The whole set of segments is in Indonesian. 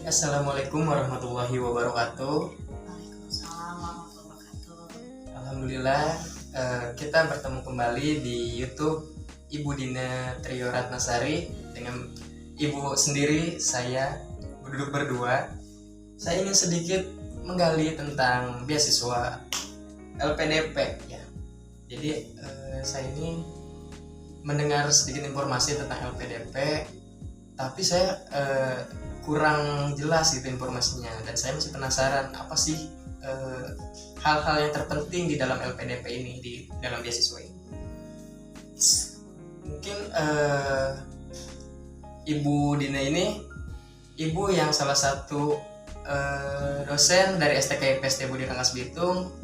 Assalamualaikum warahmatullahi wabarakatuh. Waalaikumsalam warahmatullahi wabarakatuh. Alhamdulillah, kita bertemu kembali di YouTube Ibu Dina Trio Ratnasari dengan Ibu sendiri, saya duduk berdua. Saya ingin sedikit menggali tentang beasiswa LPDP ya. Jadi saya ini mendengar sedikit informasi tentang LPDP, tapi saya kurang jelas gitu informasinya, dan saya masih penasaran apa sih hal-hal yang terpenting di dalam LPDP ini, di dalam beasiswa ini. Mungkin Ibu Dina ini ibu yang salah satu dosen dari STK IPST Budi Rangkas Bitung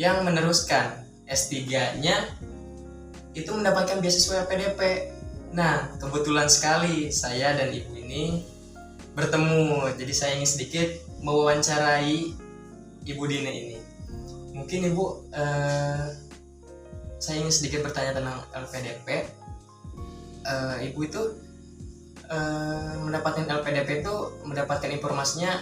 yang meneruskan S3-nya itu mendapatkan beasiswa LPDP. Nah, kebetulan sekali saya dan ibu ini bertemu, jadi saya ingin sedikit mewawancarai Ibu Dina ini. Mungkin Ibu, saya ingin sedikit bertanya tentang LPDP. Ibu itu mendapatkan LPDP itu mendapatkan informasinya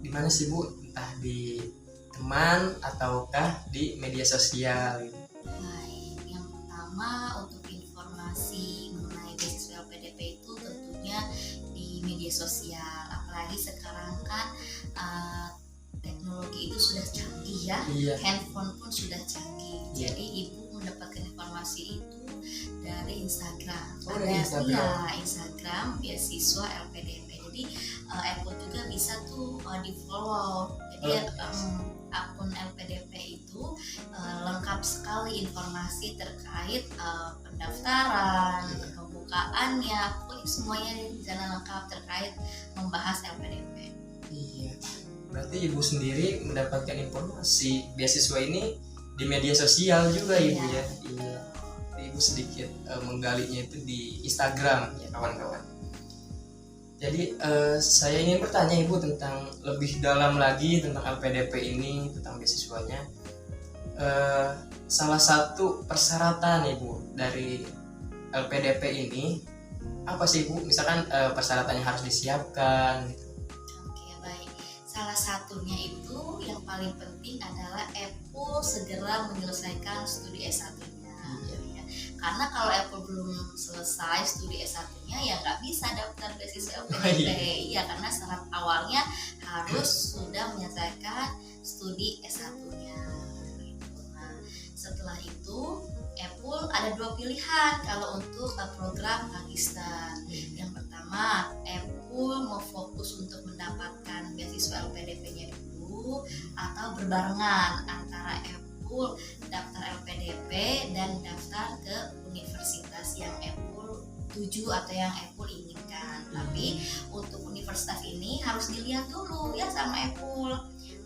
di mana sih Bu? Entah di teman ataukah di media sosial gitu. Baik, yang pertama untuk informasi mengenai beasiswa LPDP itu tentunya di media sosial. Apalagi sekarang kan teknologi itu sudah canggih ya. Iya. Handphone pun sudah canggih. Iya. Jadi ibu mendapatkan informasi itu dari Instagram. Dari Instagram. Iya, Instagram beasiswa LPDP. Jadi akun juga bisa tuh di follow. Jadi akun LPDP itu lengkap sekali informasi terkait pendaftaran, pembukaannya, pokoknya semuanya di sana lengkap terkait membahas LPDP. Iya. Berarti Ibu sendiri mendapatkan informasi beasiswa ini di media sosial juga, Ibu ya. Iya. Ibu sedikit menggalinya itu di Instagram ya kawan-kawan. Jadi saya ingin bertanya Ibu tentang lebih dalam lagi tentang LPDP ini, tentang beasiswanya. Salah satu persyaratan Ibu dari LPDP ini apa sih Ibu? Misalkan persyaratannya harus disiapkan gitu. Oke, baik. Salah satunya itu yang paling penting adalah Apple segera menyelesaikan studi S1-nya. Ya. Karena kalau Apple belum selesai studi S1-nya ya nggak bisa daftar beasiswa LPDP. Ya, karena syarat awalnya harus sudah menyelesaikan studi S1-nya. Gitu. Nah, setelah itu Apple ada dua pilihan kalau untuk program magister. Yang pertama, Apple mau fokus untuk mendapatkan beasiswa LPDP-nya dulu, atau berbarengan antara Apple daftar LPDP dan daftar ke universitas yang Apple tuju atau yang Apple inginkan. Tapi untuk universitas ini harus dilihat dulu ya sama Apple.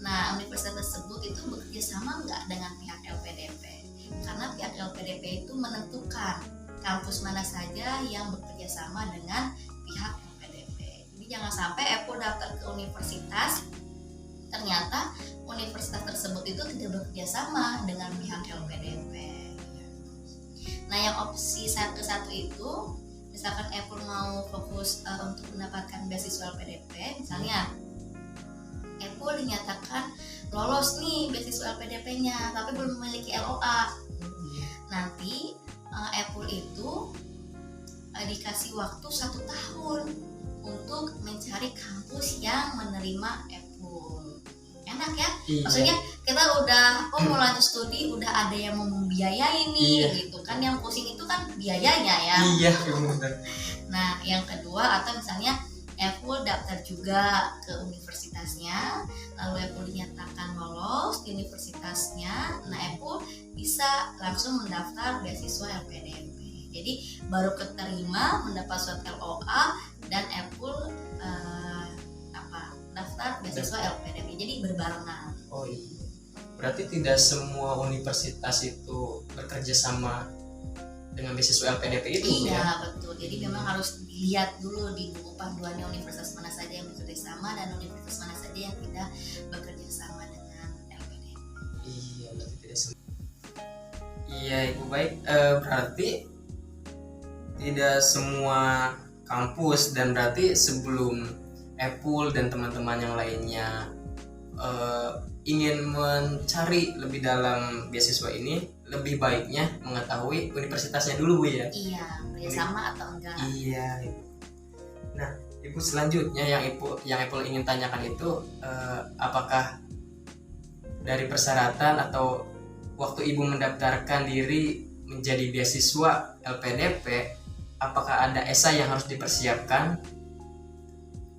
Nah, universitas tersebut itu bekerja sama nggak dengan pihak LPDP? Karena pihak LPDP itu menentukan kampus mana saja yang bekerja sama dengan pihak LPDP. Jadi jangan sampai Apple daftar ke universitas, ternyata universitas tersebut itu tidak bekerja sama dengan pihak LPDP. Nah, yang opsi satu itu, misalkan Apple mau fokus untuk mendapatkan beasiswa LPDP, misalnya Apple dinyatakan lolos nih beasiswa LPDP-nya, tapi belum memiliki LOA. Nanti Apple itu dikasih waktu 1 tahun untuk mencari kampus yang menerima Apple. Enak ya? Iya. Maksudnya kita udah mau lanjut studi, udah ada yang mau membiayai nih, gitu kan. Yang pusing itu kan biayanya ya. Iya, benar. Nah, yang kedua, atau misalnya Apple daftar juga ke universitasnya, lalu Apple dinyatakan lolos di universitasnya, nah Apple bisa langsung mendaftar beasiswa LPDP. Jadi baru keterima mendapat surat LOA dan Apple daftar beasiswa LPDP. Jadi berbarengan. Oh iya. Berarti tidak semua universitas itu bekerja sama dengan beasiswa LPDP itu Iya, ya? betul. Jadi memang harus dilihat dulu di buku panduannya universitas mana saja yang bekerja sama dan universitas mana saja yang tidak bekerja sama dengan LPDP. Iya, berarti tidak semua. Iya, Ibu, baik. Berarti tidak semua kampus, dan berarti sebelum Apple dan teman-teman yang lainnya ingin mencari lebih dalam beasiswa ini, lebih baiknya mengetahui universitasnya dulu Bu ya. Iya, bersama atau enggak. Iya. Nah, Ibu selanjutnya yang Apple ingin tanyakan itu apakah dari persyaratan atau waktu Ibu mendaftarkan diri menjadi beasiswa LPDP, apakah ada esai yang harus dipersiapkan?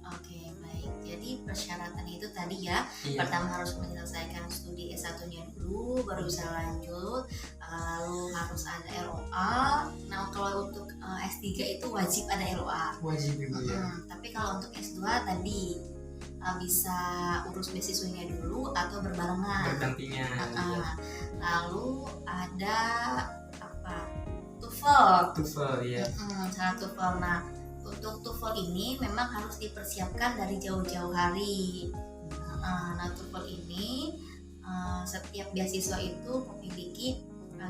Oke, baik. Jadi persyaratan itu tadi ya, Iya. pertama harus menyelesaikan studi S1-nya dulu, baru bisa lanjut. Lalu harus ada LOA. Nah, kalau untuk S3 itu wajib ada LOA. Wajib Ibu ya. Tapi kalau untuk S2 tadi bisa urus beasiswanya dulu atau berbarengan. Berdampingan. Iya. Lalu ada apa? TOEFL. TOEFL ya. Syarat TOEFL. Nah, untuk TOEFL ini memang harus dipersiapkan dari jauh-jauh hari. Nah, TOEFL ini setiap beasiswa itu memiliki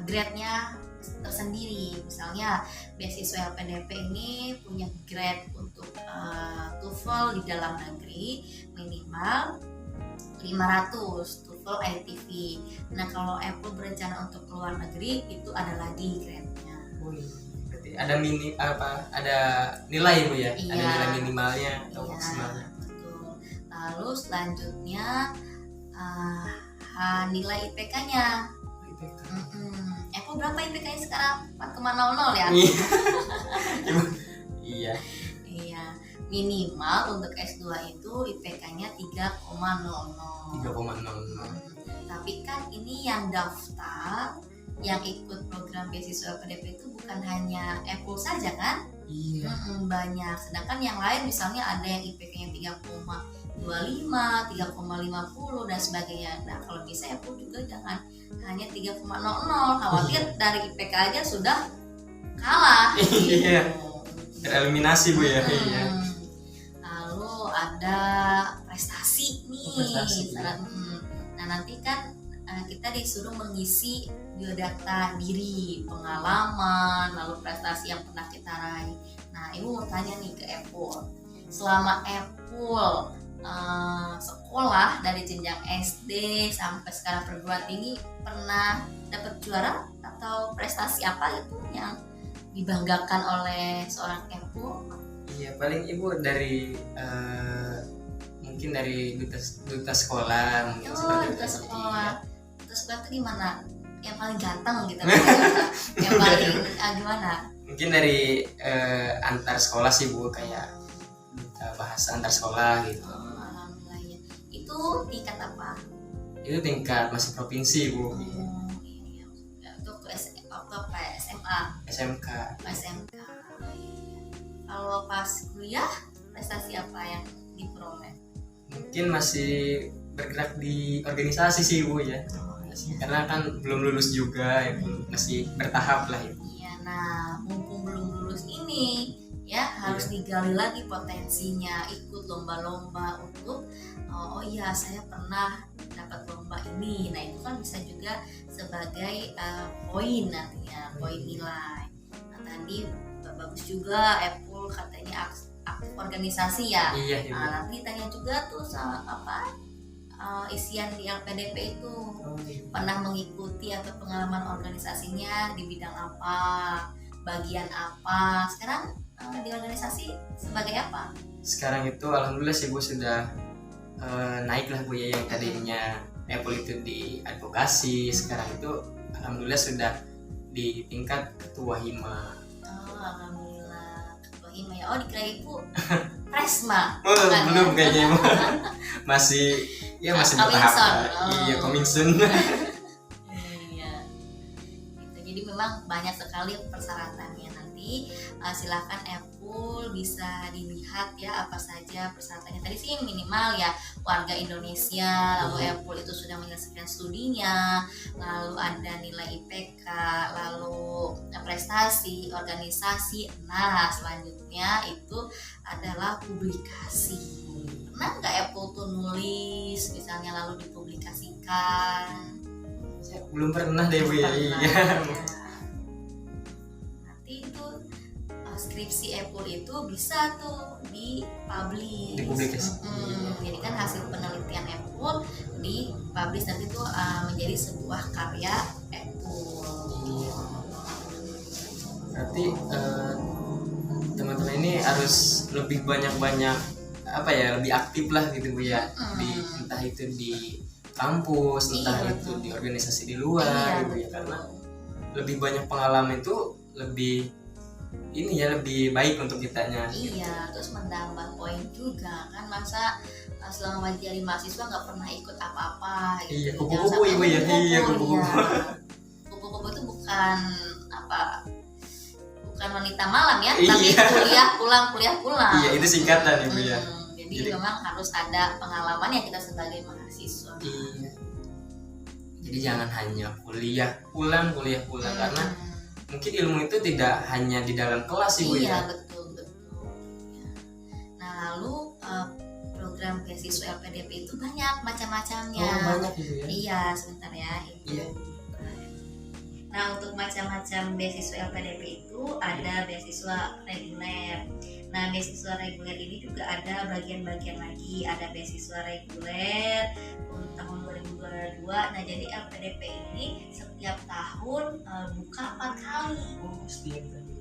grade-nya tersendiri. Misalnya beasiswa LPDP ini punya grade untuk TOEFL di dalam negeri minimal 500 TOEFL ITV. Nah, kalau Apple berencana untuk keluar negeri itu ada lagi grade-nya. Berarti ada ada nilai Bu ya? Iya. Ada nilai minimalnya atau Iya, maksimalnya. betul. Lalu selanjutnya nilai IPK-nya. Apple berapa IPK-nya sekarang? 4,00 ya? Iya. Iya, minimal untuk S2 itu IPK-nya 3,00. 3,00. Tapi kan ini yang daftar, yang ikut program beasiswa LPDP itu bukan hanya Apple saja kan? Iya. Banyak. Sedangkan yang lain misalnya ada yang IPK-nya 3,25, 3,50 dan sebagainya. Nah, kalau bisa Apple juga jangan hanya 3,00. Khawatir dari IPK aja sudah kalah. Iya. Tereliminasi Bu ya. Iya. Lalu ada prestasi nih. Prestasi. Nah, nanti kan kita disuruh mengisi biodata diri, pengalaman, lalu prestasi yang pernah kita raih. Nah, Ibu mau tanya nih ke Apple. Selama Apple sekolah dari jenjang SD sampai sekarang perguruan tinggi, pernah dapat juara atau prestasi apa itu yang dibanggakan oleh seorang Apple? Iya, paling Ibu dari mungkin dari duta sekolah mungkin seperti Duta itu. sekolah. Iya. Duta sekolah itu gimana? Yang paling ganteng gitu. Yang paling gimana? Mungkin dari antar sekolah sih Bu, kayak duta bahasa antar sekolah gitu. Alhamdulillah ya. Itu tingkat apa? Itu tingkat masih provinsi Bu. Iya. Untuk SMA, SMK. SMK. Kalau pas kuliah, prestasi apa yang diperoleh? Mungkin masih bergerak di organisasi sih Bu ya. Karena kan belum lulus juga ya, masih bertahap lah ya. Iya, nah mumpung belum lulus ini ya harus digali lagi potensinya, ikut lomba-lomba untuk oh iya saya pernah dapat lomba ini. Nah, itu kan bisa juga sebagai poin nantinya, poin nilai. Nah, tadi bagus juga Apple katanya aktif organisasi ya. Iya, iya. Nah, nanti tanya juga tuh apa isian di LPDP itu pernah mengikuti atau pengalaman organisasinya di bidang apa, bagian apa. Sekarang di organisasi sebagai apa? Sekarang itu alhamdulillah sih Bu sudah naik lah Bu ya, yang tadinya Apple itu di advokasi, sekarang itu alhamdulillah sudah di tingkat ketua hima. Oh, alhamdulillah ketua hima ya. Oh, dikira Ibu Presma. Belum kayaknya Bu. masih bertahap. Iya, coming soon. Iya. Gitu. Jadi memang banyak sekali persyaratannya. Nanti silakan Apple bisa dilihat ya apa saja persyaratannya. Tadi sih minimal ya warga Indonesia, lalu Apple itu sudah menyelesaikan studinya, lalu ada nilai IPK, lalu prestasi, organisasi. Nah, selanjutnya itu adalah publikasi. Pernah nggak Apple tuh nulis misalnya lalu dipublikasikan? Saya belum pernah deh Bu ya. Pernah, Iya. ya. Nanti itu skripsi Epul itu bisa tuh dipublish. Dipublikasi. Jadi kan hasil penelitian Epul dipublish nanti tuh menjadi sebuah karya Epul. Berarti teman-teman ini harus lebih banyak apa ya, lebih aktif lah gitu Bu ya, di entah itu di kampus, entah itu di organisasi di luar gitu ya, karena lebih banyak pengalaman itu lebih ini ya, lebih baik untuk kitanya. Iya, terus menambah poin juga kan, masa selama jadi mahasiswa nggak pernah ikut apa-apa gitu. Iya, kupu-kupu Ibu ya. Iya, kupu-kupu. Kupu-kupu itu bukan wanita malam ya, Iya. tapi kuliah pulang. Iya, itu singkatan Ibu ya. Jadi memang harus ada pengalaman ya kita sebagai mahasiswa. Iya. Jadi jangan hanya kuliah pulang karena mungkin ilmu itu tidak hanya di dalam kelas Ibu iya, ya. betul. Nah, lalu program beasiswa LPDP itu banyak macam-macamnya. Oh, banyak Ibu ya. Iya, sebentar ya. Iya. Nah, untuk macam-macam beasiswa LPDP itu ada beasiswa reguler. Nah, beasiswa reguler ini juga ada bagian-bagian lagi. Ada beasiswa reguler untuk tahun 2022. Nah, jadi LPDP ini setiap tahun buka 4 kali. Oh, setiap tadi.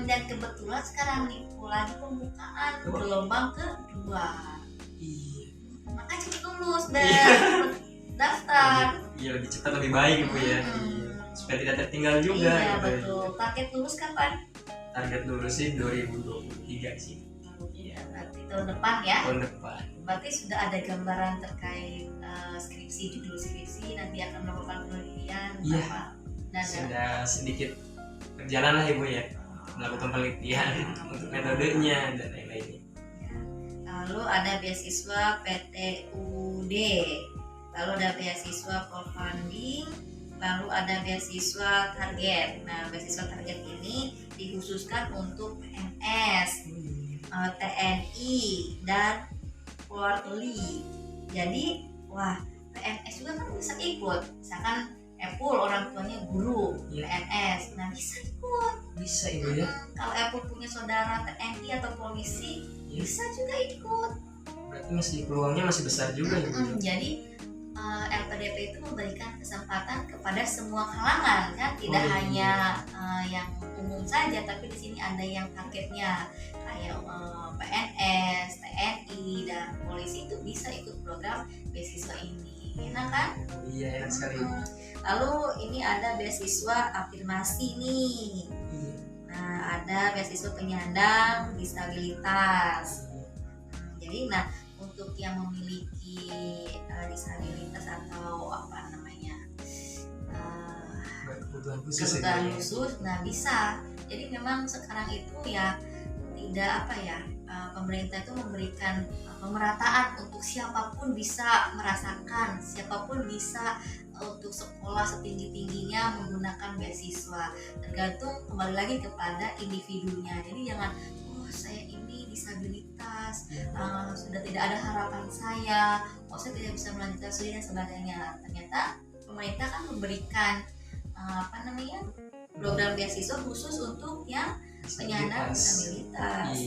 Dan kebetulan sekarang nih lagi pembukaan gelombang kedua. Iya. Makanya cepet lulus dan daftar. Iya, lebih cepat lebih baik Ibu ya. Supaya tidak tertinggal juga. Iya, gitu. betul. Target lulus kapan? Target lulus sih 2023 sih. Iya, berarti tahun depan ya. Tahun depan. Berarti sudah ada gambaran terkait skripsi, judul skripsi, nanti akan melakukan penelitian. Iya. Dan sudah sedikit berjalan lah Ibu ya, melakukan penelitian untuk metodenya dan lain-lainnya. lalu ada beasiswa PTUD, lalu ada beasiswa crowdfunding, lalu ada beasiswa target. Nah, beasiswa target ini dikhususkan untuk PNS, TNI, dan Polri. Jadi, wah, PNS juga kan bisa ikut. Misalkan Epul orang tuanya guru, PNS, nah bisa ikut. Bisa Ibu ya. Kalau Epul punya saudara TNI atau polisi, bisa juga ikut. Berarti masih peluangnya masih besar juga Ibu. Jadi LPDP itu memberikan kesempatan kepada semua kalangan kan, tidak hanya yang umum saja, tapi di sini ada yang targetnya kayak PNS, TNI, dan polisi itu bisa ikut program beasiswa ini. Enak kan? Iya, enak sekali. Lalu ini ada beasiswa afirmasi nih. Nah, ada beasiswa penyandang disabilitas. Jadi, nah untuk yang memiliki disabilitas atau apa namanya kebutuhan khusus, nah bisa. Jadi memang sekarang itu ya tidak apa ya, pemerintah itu memberikan pemerataan untuk siapapun bisa merasakan, siapapun bisa untuk sekolah setinggi-tingginya menggunakan beasiswa, tergantung kembali lagi kepada individunya. Jadi jangan, oh saya ini disabilitas, sudah tidak ada harapan saya, oh saya tidak bisa melanjutkan studi dan sebagainya. Ternyata pemerintah kan memberikan program beasiswa khusus untuk yang penyandang disabilitas.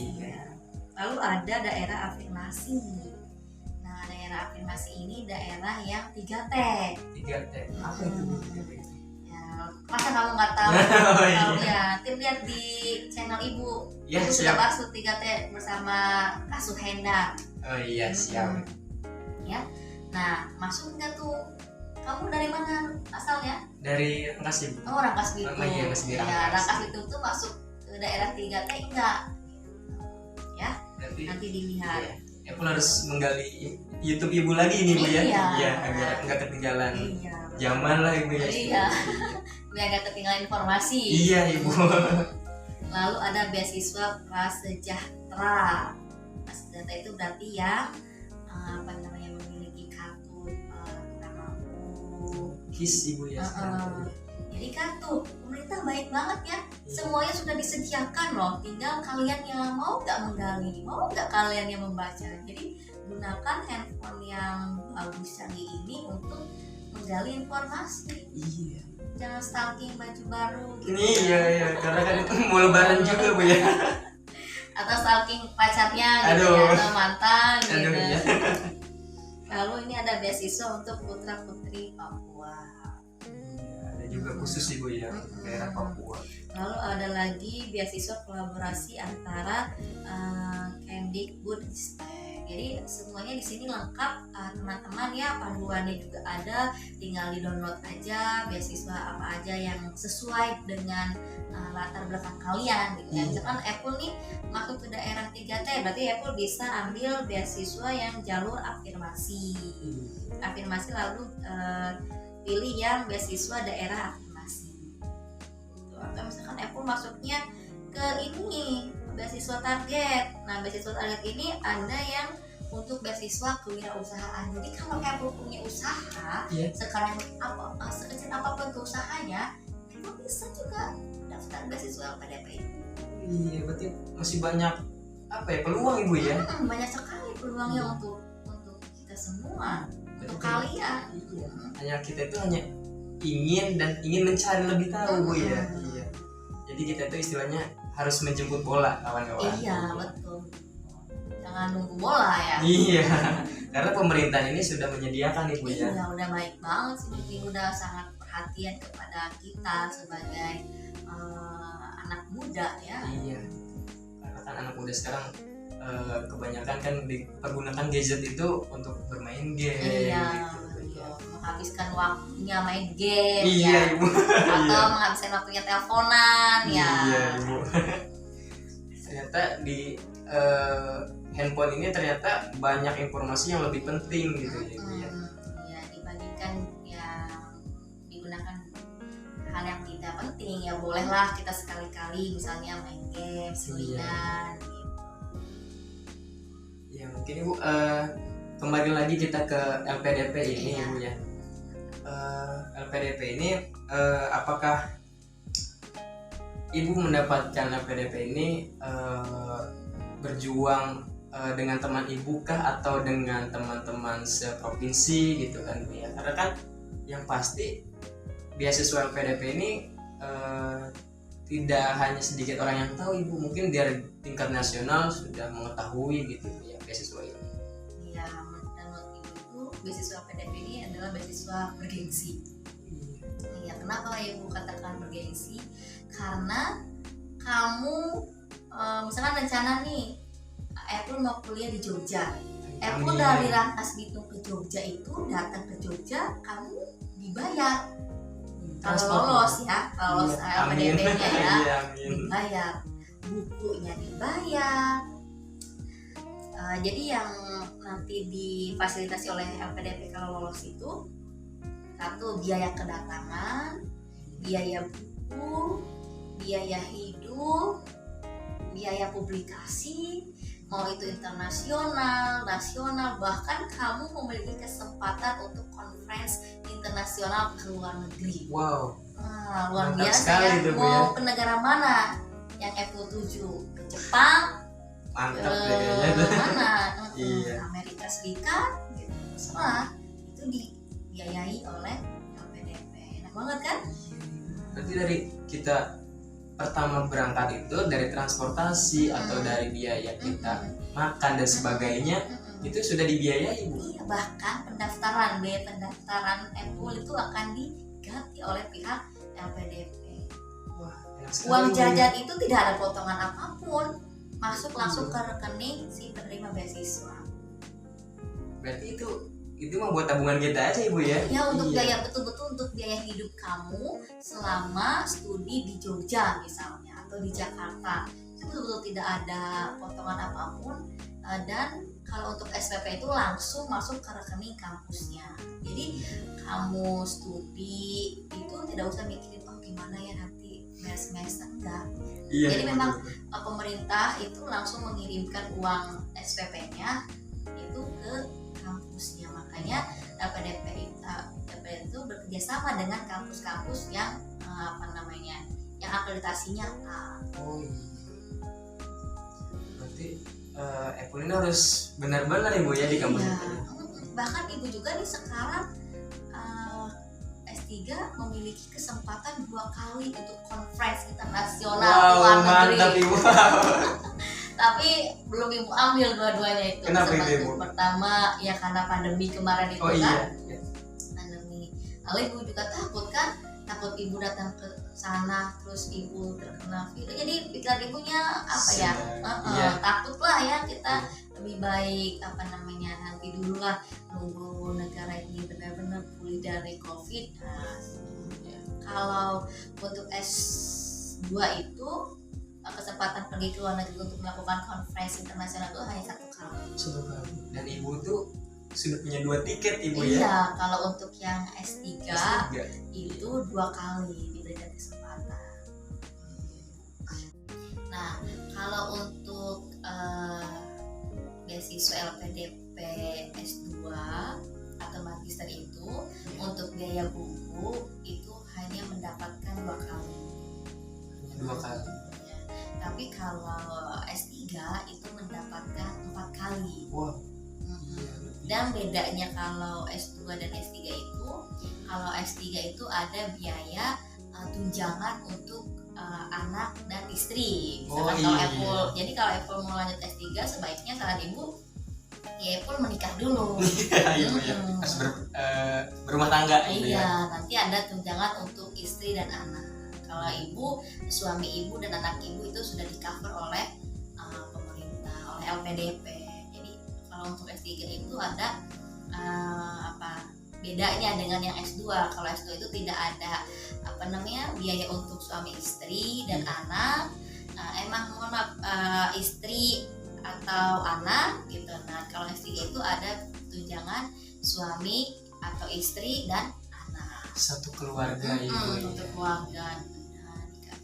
Lalu ada daerah afirmasi. Nah, daerah afirmasi ini daerah yang 3T. 3T. Apa itu? Ya, masa kamu nggak tahu? Tahu ya, tim lihat di channel Ibu. Ya, Ibu sudah bahas 3T bersama Kak Suhenda. Oh iya, siap. Ya. Nah, masuk nggak tuh? Kamu dari mana asalnya? Dari Rangkas Ibu. Oh, Rangkas Bitung. Iya, masih di Ya, Rangkas. Rangkas Bitung tuh masuk ke daerah 3T enggak? Ya, nanti dilihat. Ya, aku harus menggali YouTube Ibu lagi nih Bu ya. Iya, agar nggak ketinggalan zaman lah Ibu ya. Iya. Biar nggak ketinggalan informasi. Iya Ibu. Lalu ada beasiswa prasejahtera. Prasejahtera itu berarti yang memiliki kartu KIS Ibu ya. Jadi kartu pemerintah baik banget ya, semuanya sudah disediakan loh, tinggal kalian yang mau nggak menggali, mau nggak kalian yang membaca. Jadi gunakan handphone yang bagus canggih ini untuk menggali informasi. Iya. Jangan stalking baju baru gitu. Iya, karena kan itu mau lebaran juga Bu ya. atau stalking pacarnya gitu Aduh. ya, atau mantan gitu. Aduh, ya. Lalu ini ada beasiswa untuk putra putri Papua. Ada juga khusus ibu ya daerah Papua. Lalu ada lagi beasiswa kolaborasi antara Kemdikbud. Jadi semuanya di sini lengkap teman-teman ya, panduannya juga ada, tinggal di-download aja beasiswa apa aja yang sesuai dengan latar belakang kalian gitu ya. Misalkan Apple nih masuk ke daerah 3T, berarti Apple bisa ambil beasiswa yang jalur afirmasi. Afirmasi lalu pilih yang beasiswa daerah afirmasi. Atau misalkan Apple masuknya ke ini beasiswa target. Nah, beasiswa target ini ada yang untuk beasiswa kewirausahaan. Jadi kalau Apple punya usaha, sekarang sekecil apapun usahanya, Apple bisa juga daftar beasiswa LPDP ini. Iya, berarti masih banyak peluang ibu ya? Banyak sekali peluangnya untuk kita semua, untuk kalian. Iya. Hanya kita itu hanya ingin mencari lebih tahu bu ya. Iya. Jadi kita itu istilahnya harus menjemput bola kawan-kawan. Iya betul. Jangan nunggu bola ya. Iya. Karena pemerintah ini sudah menyediakan ibu ya. Iya udah baik banget sih, ini udah sangat perhatian kepada kita sebagai anak muda ya. Iya. Karena kan anak muda sekarang kebanyakan kan dipergunakan gadget itu untuk bermain game. Iya. Gitu. Menghabiskan waktunya main game iya, ya. Ibu. Atau menghabiskan waktunya teleponan ya. Iya ibu. Ternyata di handphone ini ternyata banyak informasi yang lebih penting gitu ya ibu ya. Ya dibandingkan yang digunakan hal yang tidak penting ya, bolehlah kita sekali-kali misalnya main game, selingan. Ya mungkin ibu kembali lagi kita ke LPDP ini ibu ya. LPDP ini apakah ibu mendapatkan LPDP ini berjuang dengan teman ibu kah atau dengan teman-teman seprovinsi gitu kan bu ya? Karena kan yang pasti beasiswa LPDP ini tidak hanya sedikit orang yang tahu ibu, mungkin dari tingkat nasional sudah mengetahui gitu ya beasiswa ini. Iya, dan menurut ibu beasiswa LPDP ini adalah beasiswa bergengsi. Iya, kenapa ibu katakan bergengsi? Karena kamu misalkan rencana nih Apple mau kuliah di Jogja. Apple dari Rangkas Bitung ke Jogja itu datang ke Jogja kamu dibayar. Kalau lolos ya, kalau lolos LPDP-nya ya, dibayar. Bukunya dibayar. Jadi yang nanti difasilitasi oleh LPDP kalau lolos itu satu biaya kedatangan, biaya buku, biaya hidup, biaya publikasi, mau itu internasional, nasional, bahkan kamu memiliki kesempatan untuk conference internasional ke luar negeri. Wow. Luar mantap biasa sekali ya. Itu, Bu, mau ya. ke negara mana yang Apple tuju? Ke Jepang, Mantap ke kayaknya itu. mana? Iya. Amerika Serikat, gitu. Terserah. Itu dibiayai oleh LPDP. Enak banget kan? Berarti dari kita pertama berangkat itu dari transportasi atau dari biaya kita makan dan sebagainya itu sudah dibiayai Bu. Iya, bahkan biaya pendaftaran Apple itu akan diganti oleh pihak LPDP. Wah, enak sekali, Uang Bu. jajan itu tidak ada potongan apapun, masuk langsung ke rekening si penerima beasiswa. Berarti itu mah buat tabungan kita aja Ibu ya. Ya untuk Iya. biaya betul-betul untuk biaya hidup kamu selama studi di Jogja misalnya atau di Jakarta. Itu betul-betul tidak ada potongan apapun, dan kalau untuk SPP itu langsung masuk ke rekening kampusnya. Jadi kamu studi itu tidak usah mikirin gimana ya nanti bayar semester, enggak. Iya. Jadi memang pemerintah itu langsung mengirimkan uang SPP-nya itu ke kampusnya. Makanya LPDP itu bekerjasama dengan kampus-kampus yang yang akreditasinya A. Oh iya. Berarti Apple ini harus benar-benar Ibu ya di kampus Iya. itu. Bahkan ibu juga nih sekarang S3 memiliki kesempatan 2 kali untuk conference internasional Wow, luar negeri. mantap Ibu. ibu ambil dua-duanya itu. Kenapa itu, Ibu? Pertama ya karena pandemi kemarin itu Oh kan. iya. Pandemi. Lalu ibu juga takut kan, takut ibu datang ke sana terus ibu terkena virus. Jadi pikiran ibunya apa ya? Iya. Takut lah ya, kita lebih baik nanti dulu lah nunggu negara ini benar-benar pulih dari COVID. Nah, kalau untuk S2 itu kesempatan pergi ke luar negeri untuk melakukan konferensi internasional itu hanya 1 kali. Satu kali. Dan ibu tuh sudah punya 2 tiket ibu Iya, ya. kalau untuk yang S3 S3. itu 2 kali diberikan kesempatan. Nah, kalau untuk beasiswa LPDP S2 atau magister itu untuk biaya buku itu hanya mendapatkan 2 kali. 2 kali. Ya. Tapi kalau S3 itu mendapatkan 4 kali. Wah. Dan bedanya kalau S2 dan S3 itu, kalau S3 itu ada biaya tunjangan untuk anak dan istri. Misalkan kalau Apple, jadi kalau Apple mau lanjut S3 sebaiknya saran ibu ya Apple menikah dulu. Iya, harus berumah tangga gitu ya. Iya, nanti ada tunjangan untuk istri dan anak. Kalau ibu, suami ibu dan anak ibu itu sudah di cover oleh pemerintah, oleh LPDP. Jadi kalau untuk S3 itu ada bedanya dengan yang S2. Kalau S2 itu tidak ada biaya untuk suami istri dan anak. Istri atau anak gitu. Nah, kalau S3 itu ada tunjangan suami atau istri dan anak. Satu keluarga ibu. Untuk keluarga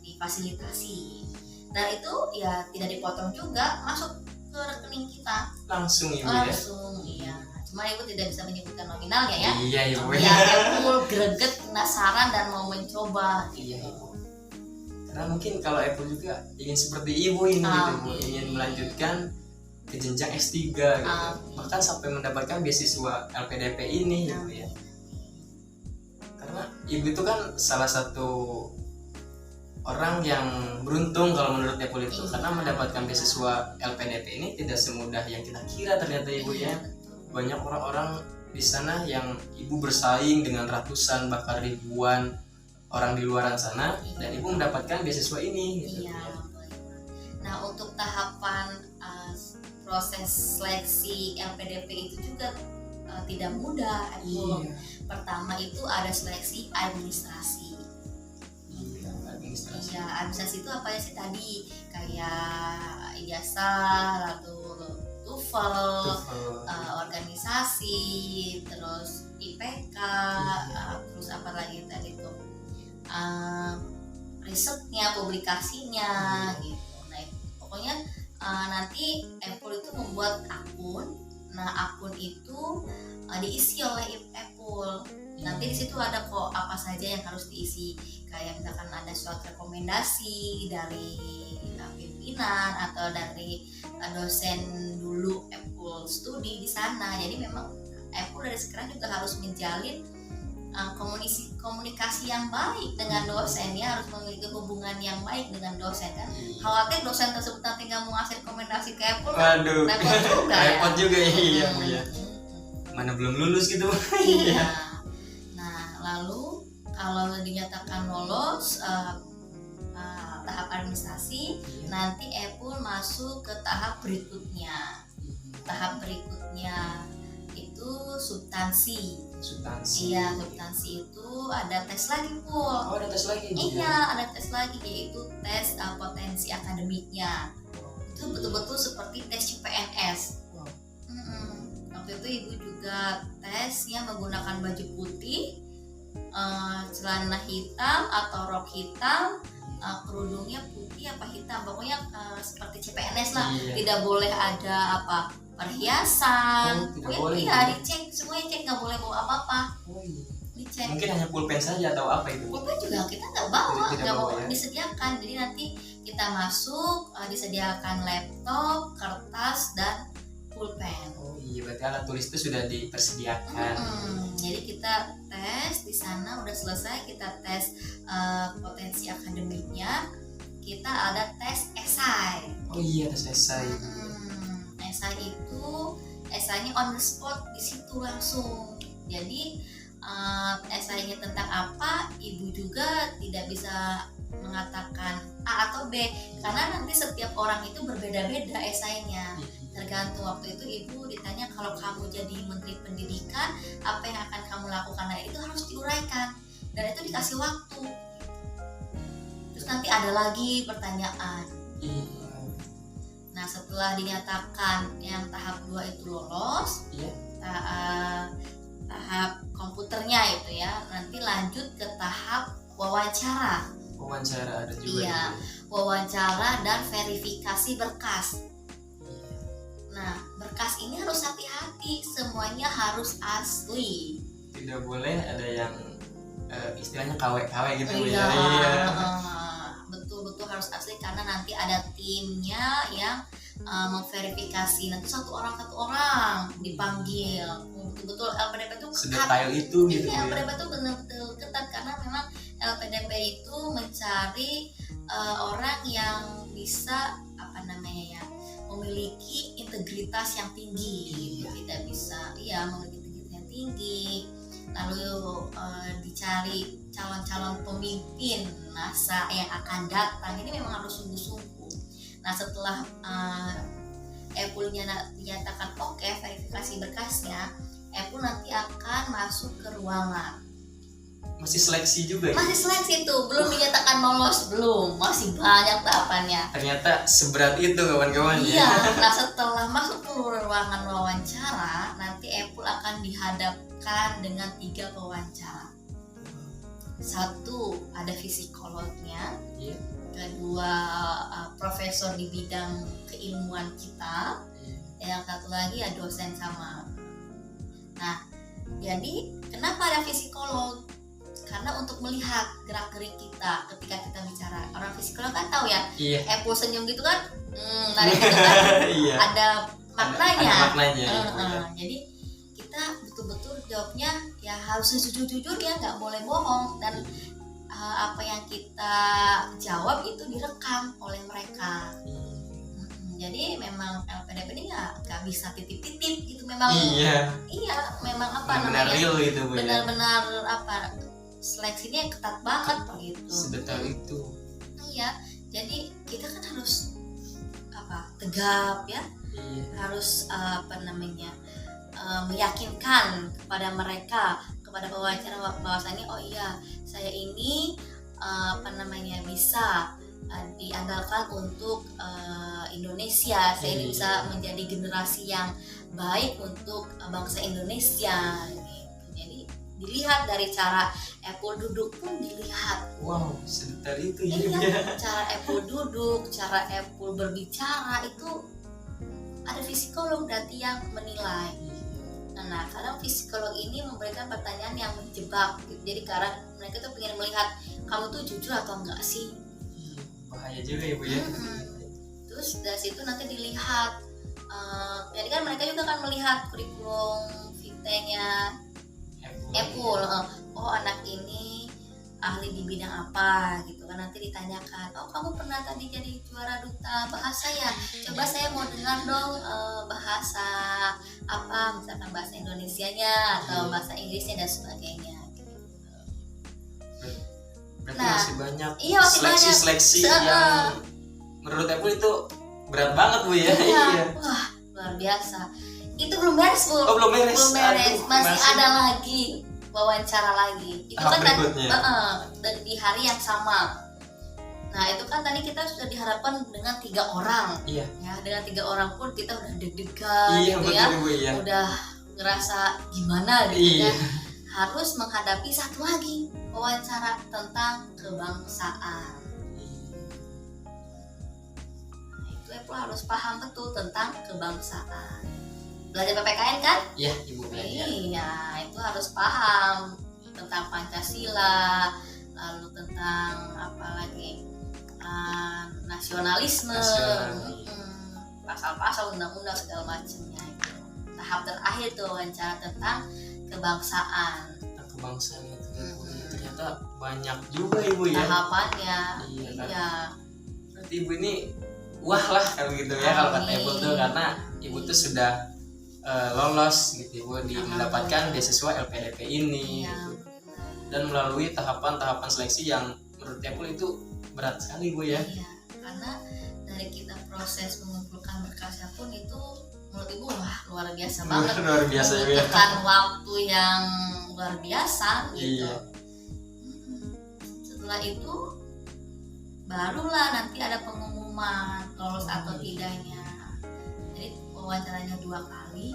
difasilitasi. Dan itu ya tidak dipotong juga, masuk ke rekening kita. Langsung ibu Langsung, iya. Cuma ibu tidak bisa menyebutkan nominalnya ya. Iya ibu. Ya, Apple greget, penasaran dan mau mencoba. Iya ibu. Karena mungkin kalau Apple juga ingin seperti ibu ini gitu bu, ingin melanjutkan ke jenjang S3 gitu. Bahkan sampai mendapatkan beasiswa LPDP ini gitu ya. Karena ibu itu kan salah satu orang yang beruntung kalau menurut Apple itu, karena mendapatkan beasiswa LPDP ini tidak semudah yang kita kira ternyata ibu ya. Banyak orang-orang di sana yang ibu bersaing dengan ratusan bahkan ribuan orang di luaran sana, dan ibu mendapatkan beasiswa ini gitu. Iya. Nah, untuk tahapan proses seleksi LPDP itu juga tidak mudah. Iya. Pertama itu ada seleksi administrasi. Iya, administrasi. Iya, administrasi itu apa ya sih tadi? Kayak ijazah, lalu TOEFL, organisasi, terus IPK, terus apa lagi tadi tuh? Risetnya, publikasinya gitu. Nah, pokoknya nanti Apple itu membuat akun. Nah, akun itu diisi oleh Apple. Nanti di situ ada kok apa saja yang harus diisi. Kayak misalkan ada suatu rekomendasi dari pimpinan atau dari dosen dulu Apple studi di sana. Jadi memang Apple dari sekarang juga harus menjalin komunikasi yang baik dengan dosen, ya harus memiliki hubungan yang baik dengan dosen kan. Khawatir dosen tersebut nanti nggak mau ngasih rekomendasi ke Apple, waduh, repot juga ya. Repot juga ya, iya bu ya. Mana belum lulus gitu. Iya. Nah, lalu kalau dinyatakan lolos tahap administrasi, nanti Apple masuk ke tahap berikutnya. Tahap berikutnya itu substansi. Iya, substansi itu ada tes lagi pul. Oh, ada tes lagi? Iya, ada tes lagi, yaitu tes potensi akademiknya. Itu betul-betul seperti tes CPNS. Waktu itu ibu juga tesnya menggunakan baju putih, celana hitam atau rok hitam, kerudungnya putih apa hitam, pokoknya seperti CPNS lah. Tidak boleh ada perhiasan. Tidak boleh. Iya, dicek semuanya, cek, nggak boleh bawa apa-apa. Dicek. Mungkin hanya pulpen saja atau apa itu? Pulpen juga kita nggak bawa, tidak bawa ya? Disediakan. Jadi nanti kita masuk disediakan laptop, kertas dan pulpen. Oh iya, berarti alat tulis itu sudah dipersediakan. Jadi kita tes di sana, udah selesai kita tes potensi akademiknya. Kita ada tes esai. Oh iya, tes esai. esai itu esainya on the spot di situ langsung. Jadi esainya tentang apa, ibu juga tidak bisa mengatakan A atau B karena nanti setiap orang itu berbeda-beda esainya. Tergantung waktu itu ibu ditanya, kalau kamu jadi menteri pendidikan apa yang akan kamu lakukan, nah itu harus diuraikan dan itu dikasih waktu. Terus nanti ada lagi pertanyaan. Nah setelah dinyatakan yang tahap 2 itu lolos, tahap komputernya itu ya, nanti lanjut ke tahap wawancara. Wawancara ada juga. Iya, wawancara dan verifikasi berkas. Nah, berkas ini harus hati-hati, semuanya harus asli. Tidak boleh ada yang istilahnya KW-KW gitu Bu Iya, ya. betul-betul harus asli karena nanti ada timnya yang memverifikasi. Nanti satu orang dipanggil. Betul-betul LPDP itu ketat. Sedetail itu gitu Bu Iya, ya. LPDP itu benar-benar ketat karena memang LPDP itu mencari orang yang bisa memiliki integritas yang tinggi, tidak bisa memiliki integritas yang tinggi. Lalu dicari calon-calon pemimpin masa yang akan datang, ini memang harus sungguh-sungguh. Nah setelah Epulnya dinyatakan oke, verifikasi berkasnya, Epul nanti akan masuk ke ruangan. Masih seleksi juga ya? Masih seleksi itu, belum dinyatakan lolos, belum, masih banyak tahapannya. Ternyata seberat itu kawan-kawan ya. Iya, nah setelah masuk ke ruangan wawancara, nanti Epul akan dihadapkan dengan 3 pewawancara. 1 ada psikolognya, kedua profesor di bidang keilmuan kita, yang satu lagi ya dosen sama. Nah, jadi kenapa ada psikolog? Karena untuk melihat gerak-gerik kita ketika kita bicara. Orang psikolog kan tahu ya, Epul senyum gitu kan, narik gitu kan, ada maknanya. Ada maknanya. Jadi kita betul-betul jawabnya ya harus jujur-jujur ya, nggak boleh bohong, dan apa yang kita jawab itu direkam oleh mereka. Jadi memang LPDP ini nggak bisa titip-titip gitu, memang memang benar-benar real itu Bu, benar-benar seleksinya ketat banget gitu. Sedetail itu. Iya, jadi kita kan harus tegap ya, harus meyakinkan kepada mereka, kepada pewawancara bahwasanya oh iya saya ini bisa diandalkan untuk Indonesia, saya ini bisa menjadi generasi yang baik untuk bangsa Indonesia gitu. Jadi dilihat dari cara Epul duduk pun dilihat. Wow, sedetail itu ya. Iya, cara Epul duduk, cara Epul berbicara itu ada psikolog nanti yang menilai. Nah, kadang psikolog ini memberikan pertanyaan yang menjebak gitu. Jadi karena mereka tuh pengen melihat kamu tuh jujur atau enggak sih. Bahaya juga ya Bu ya. Terus dari situ nanti dilihat, jadi kan mereka juga akan melihat kurikulum vitae-nya Epul. Oh anak ini ahli di bidang apa gitu kan, nanti ditanyakan, oh kamu pernah tadi jadi juara duta bahasa ya, coba saya mau dengar dong bahasa apa, misalkan bahasa Indonesianya atau bahasa Inggrisnya dan sebagainya gitu. Berarti masih banyak seleksi banyak. yang menurut Epul itu berat banget Bu ya. Wah luar biasa. Itu belum beres Bu. Oh belum beres. Aduh, masih ada lagi wawancara lagi. Itu kan di hari yang sama. Nah itu kan tadi kita sudah diharapkan dengan 3 orang. Ya dengan 3 orang pun kita udah deg-degan gitu ya. Udah ngerasa gimana gitu ya. Harus menghadapi satu lagi wawancara tentang kebangsaan. Nah, itu Epul harus paham betul tentang kebangsaan. Belajar PPKN kan? Iya, Ibu belajar. Iya, itu harus paham tentang Pancasila, lalu tentang apa lagi, nasionalisme, pasal-pasal undang-undang segala macamnya itu. Tahap terakhir tuh wawancara tentang kebangsaan. Kebangsaan itu ternyata banyak juga Ibu ya. Tahapannya. Iya. Berarti Ibu ini wah lah kalau gitu ya, kalau kata ibu tuh, Amin. karena ibu tuh sudah lolos gitu ibu mendapatkan beasiswa LPDP ini Iya, gitu. benar. Dan melalui tahapan-tahapan seleksi yang menurut Apple itu berat sekali bu ya. Iya, karena dari kita proses mengumpulkan berkasnya pun itu menurut ibu wah luar biasa banget, Luar biasa ya. membutuhkan waktu yang luar biasa gitu. Iya. Setelah itu barulah nanti ada pengumuman lolos atau tidaknya. Jadi wawancaranya 2 kali,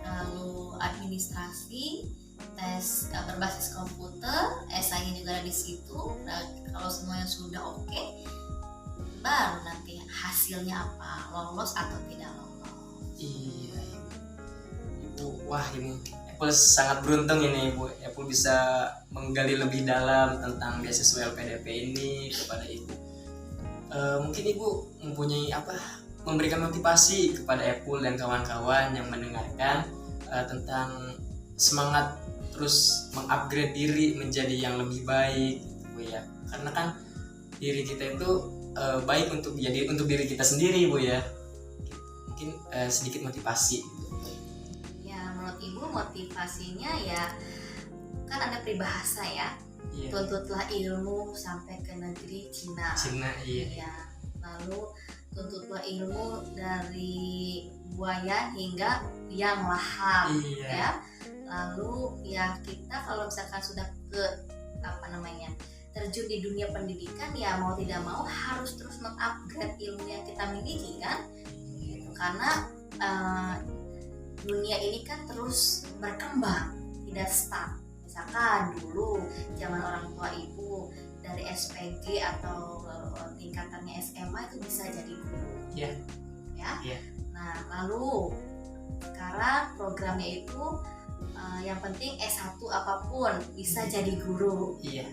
lalu administrasi, tes berbasis komputer, esainya juga ada di situ. Nah, kalau semuanya sudah oke, baru nanti hasilnya apa, lolos atau tidak lolos. Iya ibu, wah ini Apple sangat beruntung ini ibu. Apple bisa menggali lebih dalam tentang beasiswa LPDP ini kepada ibu. Mungkin ibu mempunyai memberikan motivasi kepada Apple dan kawan-kawan yang mendengarkan tentang semangat terus mengupgrade diri menjadi yang lebih baik gitu bu ya. Karena kan diri kita itu baik untuk diri kita sendiri bu ya. Mungkin sedikit motivasi gitu. Ya menurut ibu motivasinya ya kan ada peribahasa ya, Iya. tuntutlah ilmu sampai ke negeri Cina. Cina iya. Ya, lalu tuntutlah ilmu dari buaya hingga liang lahat. Iya. Ya, lalu ya kita kalau misalkan sudah terjun di dunia pendidikan ya mau tidak mau harus terus mengupgrade ilmu yang kita miliki kan, gitu. Karena dunia ini kan terus berkembang, tidak stuck. Misalkan dulu zaman orang tua ibu dari SPG atau tingkatannya SMA itu bisa jadi guru. Iya. Ya. Iya. Nah, lalu sekarang programnya itu yang penting S1 apapun bisa jadi guru. Iya.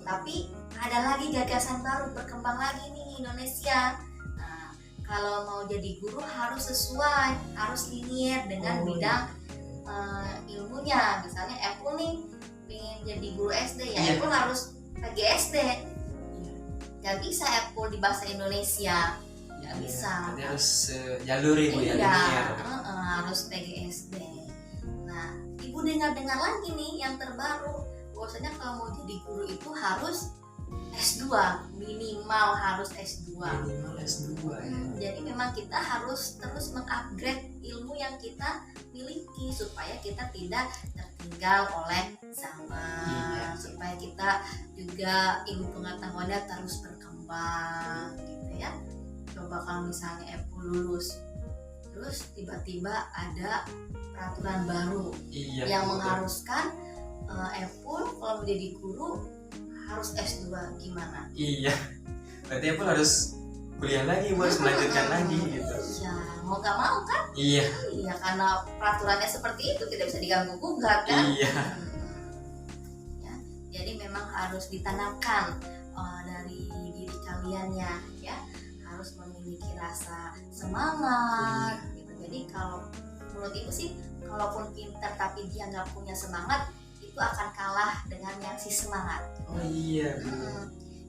Tapi ada lagi gagasan baru berkembang lagi nih Indonesia. Nah, kalau mau jadi guru harus sesuai, harus linear dengan bidang ilmunya. Misalnya Apple nih pengen jadi guru SD ya, Iya. Apple harus PGSD. Gak bisa Apple di bahasa Indonesia, gak bisa. Jadi harus jalur ibu ya, linear. Harus PGSD. Nah, ibu dengar-dengar lagi nih yang terbaru, bahwasanya kalau mau jadi guru itu harus S2, minimal harus S2. Minimal S2 ya. Jadi memang kita harus terus mengupgrade ilmu yang kita miliki supaya kita tidak tertinggal oleh zaman. Iya. Supaya kita juga ilmu pengetahuannya terus berkembang gitu ya. Coba kalau misalnya Apple lulus terus tiba-tiba ada peraturan baru Iya. yang betul. mengharuskan Apple kalau menjadi guru harus S2 gimana? Iya. Berarti Apple harus kuliah lagi, harus melanjutkan lagi gitu. Iya, mau gak mau kan? Iya. Iya, karena peraturannya seperti itu tidak bisa diganggu gugat kan? Iya. Ya, jadi memang harus ditanamkan dari diri kalian ya, harus memiliki rasa semangat gitu. Jadi kalau menurut ibu sih, kalaupun pintar tapi dia nggak punya semangat, itu akan kalah dengan yang si semangat. Oh iya.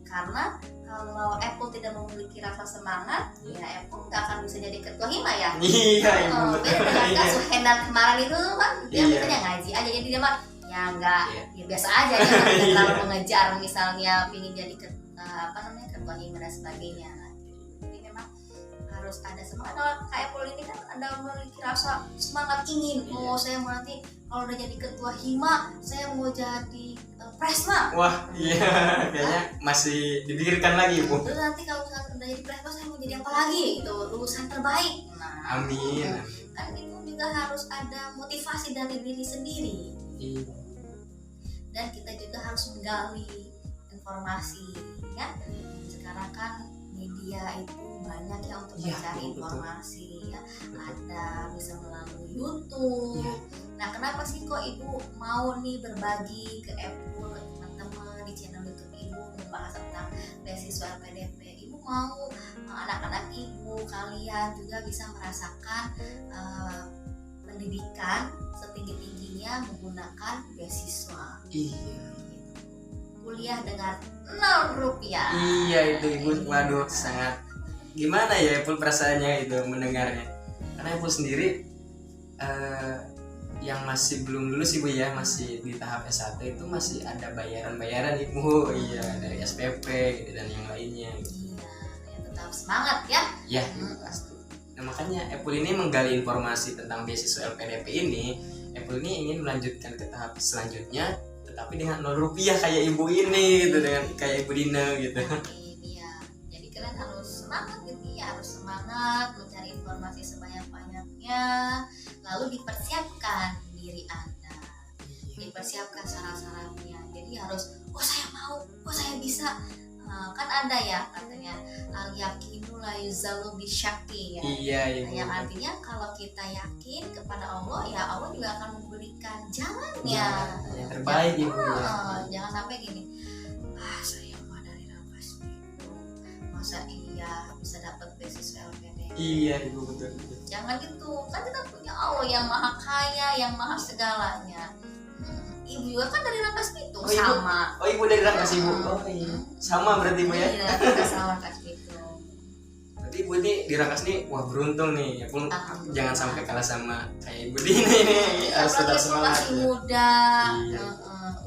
Karena kalau Apple tidak memiliki rasa semangat, ya Apple nggak akan bisa jadi ketua hima ya. Iya, ibu betul. Beda dengan Iya. kasus Hendar kemarin itu kan dia Iya. biasanya ngaji aja, jadi dia mah ya nggak, Iya. ya biasa aja ya, nggak Iya. terlalu mengejar misalnya pingin jadi ketua hima dan sebagainya. Jadi memang harus ada semangat. Nah, kayak Apple ini kan ada memiliki rasa semangat ingin, Iya. oh saya nanti kalau udah jadi ketua hima saya mau jadi presma. Wah, iya. Kayaknya masih dipikirkan lagi, Bu. Terus nanti kalau misalnya udah jadi presma saya mau jadi apa lagi? Itu lulusan terbaik. Nah, Amin. kan itu juga harus ada motivasi dari diri sendiri. Iya. Dan kita juga harus menggali informasi ya. Sekarang kan media itu banyak ya untuk Iya, mencari betul. informasi ya. Ada bisa melalui YouTube. Iya. Nah, kenapa sih kok ibu mau nih berbagi ke Apple, ke teman-teman di channel YouTube ibu membahas tentang beasiswa LPDP? Ibu mau anak-anak ibu kalian juga bisa merasakan pendidikan setinggi-tingginya menggunakan beasiswa. Iya. Kuliah dengan 0 rupiah. Iya itu ibu, Iya. waduh sangat gimana ya Epul perasaannya itu mendengarnya, karena Epul sendiri yang masih belum lulus Ibu ya, masih di tahap S1 itu masih ada bayaran Ibu, iya dari SPP gitu, dan yang lainnya gitu. Iya, ya tetap semangat ya. Ya pasti. Nah makanya Epul ini menggali informasi tentang beasiswa LPDP ini. Epul ini ingin melanjutkan ke tahap selanjutnya, tetapi dengan 0 rupiah kayak Ibu ini gitu, dengan kayak Ibu Dina gitu. Iya, jadi kalian harus semangat gitu ya, harus semangat mencari informasi sebanyak-banyaknya, lalu dipersiapkan diri Anda, dipersiapkan syarat-syaratnya. Jadi harus, oh saya mau, oh saya bisa. Kan ada ya katanya al yakinu la yuzalu bisyaki ya. Iya, Ibu. Yang artinya kalau kita yakin kepada Allah, ya Allah juga akan memberikan jalannya. Ya, yang terbaik Ibu ya. Jangan sampai gini, saya mah dari Rangkas itu, masa iya bisa dapat beasiswa LPDP. Iya Ibu, betul. Jangan gitu, kan kita punya Allah yang maha kaya, yang maha segalanya. Ibu juga kan dari Rangkas itu sama. Oh Ibu dari Rangkas Ibu. Oh iya. Sama berarti Ibu ya. Iya, kita sama Rangkas itu. Berarti Ibu nih di Rangkas nih, wah beruntung nih. Aku jangan sampai kalah sama kayak Ibu Dina ini. Harus tetap semangat. Masih muda. Iya.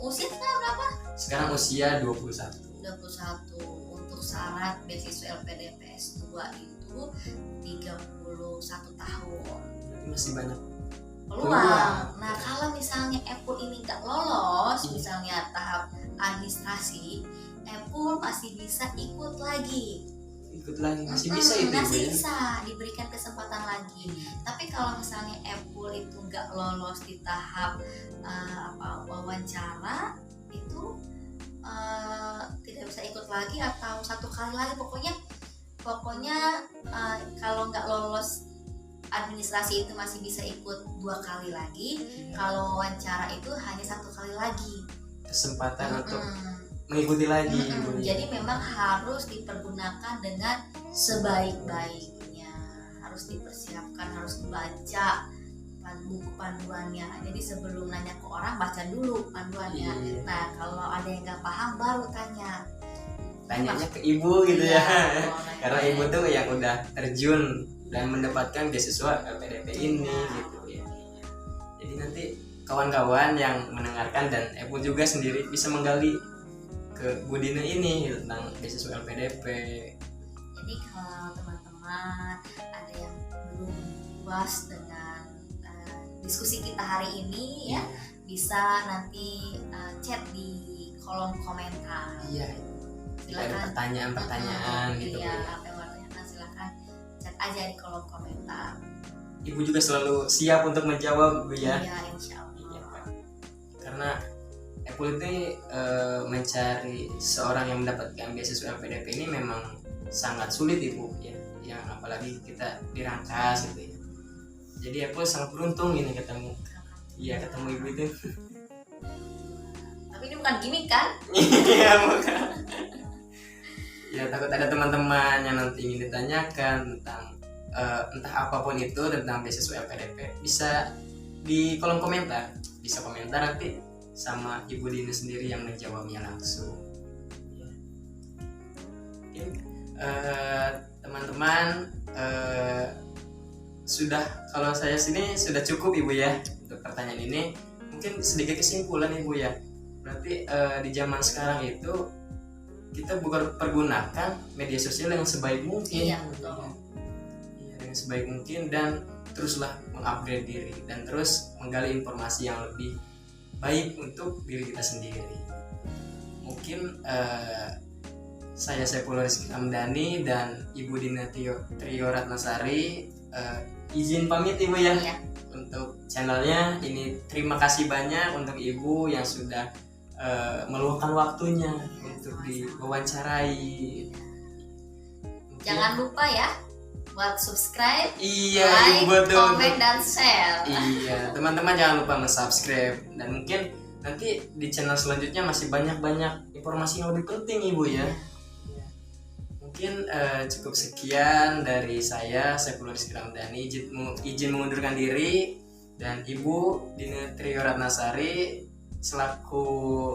Usia sekarang berapa? Sekarang usia 21. 21. Untuk syarat beasiswa LPDP S2 itu 31 tahun. Berarti masih banyak peluang. Nah kalau misalnya Epul ini nggak lolos, misalnya tahap administrasi, Epul masih bisa ikut lagi. Masih bisa itu masih ya? bisa diberikan kesempatan lagi. Tapi kalau misalnya Epul itu nggak lolos di tahap wawancara, itu tidak bisa ikut lagi atau 1 kali lagi. Pokoknya kalau nggak lolos administrasi itu masih bisa ikut 2 kali lagi. Kalau wawancara itu hanya 1 kali lagi kesempatan untuk mengikuti lagi. Jadi memang harus dipergunakan dengan sebaik-baiknya, harus dipersiapkan, harus dibaca buku panduannya. Jadi sebelum nanya ke orang, baca dulu panduannya. Iya. Nah kalau ada yang nggak paham baru tanyanya ke Ibu gitu ya. Karena Ibu Ibu tuh yang udah terjun dan mendapatkan beasiswa LPDP ini gitu ya. Jadi nanti kawan-kawan yang mendengarkan dan Epul juga sendiri bisa menggali ke Bu Dina ini tentang beasiswa LPDP. Jadi kalau teman-teman ada yang belum puas dengan diskusi kita hari ini ya, bisa nanti chat di kolom komentar. Iya. Jika ada Silakan. pertanyaan-pertanyaan gitu Iya, ya. apa yang mau tanyakan silakan chat aja di kolom komentar. Ibu juga selalu siap untuk menjawab Bu ya. Iya, insya Allah. Iya, Pak. Karena Epul itu mencari seorang yang mendapatkan beasiswa LPDP ini memang sangat sulit Ibu ya. Yang apalagi kita di Rangkas gitu ya. Jadi Epul sangat beruntung ini ketemu. Iya, ketemu Ibu itu. Tapi ini bukan gimmick kan? Iya, bukan. Ya takut ada teman-teman yang nanti ingin ditanyakan tentang entah apapun itu tentang beasiswa LPDP, bisa di kolom komentar, bisa komentar nanti sama Ibu Dina sendiri yang menjawabnya langsung ya. Mungkin teman-teman sudah, kalau saya sini sudah cukup Ibu ya untuk pertanyaan ini. Mungkin sedikit kesimpulan Ibu ya, berarti di zaman sekarang itu kita bukan pergunakan media sosial yang sebaik mungkin. Iya, betul. Iya, dengan sebaik mungkin, dan teruslah mengupgrade diri dan terus menggali informasi yang lebih baik untuk diri kita sendiri. Mungkin saya Saifullah Rizky Hamdani dan Ibu Dina Trio Ratnasari izin pamit Ibu ya. Iya. Untuk channelnya ini. Terima kasih banyak untuk Ibu yang sudah meluangkan waktunya untuk diwawancarai. Jangan lupa ya buat subscribe, Iya, like, Ibu betul. komen, dan share. Iya, teman-teman jangan lupa subscribe, dan mungkin nanti di channel selanjutnya masih banyak informasi yang lebih penting Ibu ya. Mungkin cukup sekian dari saya Saifullah Rizky Hamdani, izin mengundurkan diri, dan Ibu Dina Trio Ratnasari selaku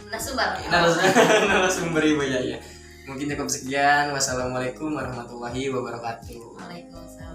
Narasumber. narasumber Ibu ya. Mungkin cukup sekian. Wassalamualaikum warahmatullahi wabarakatuh. Waalaikumsalam.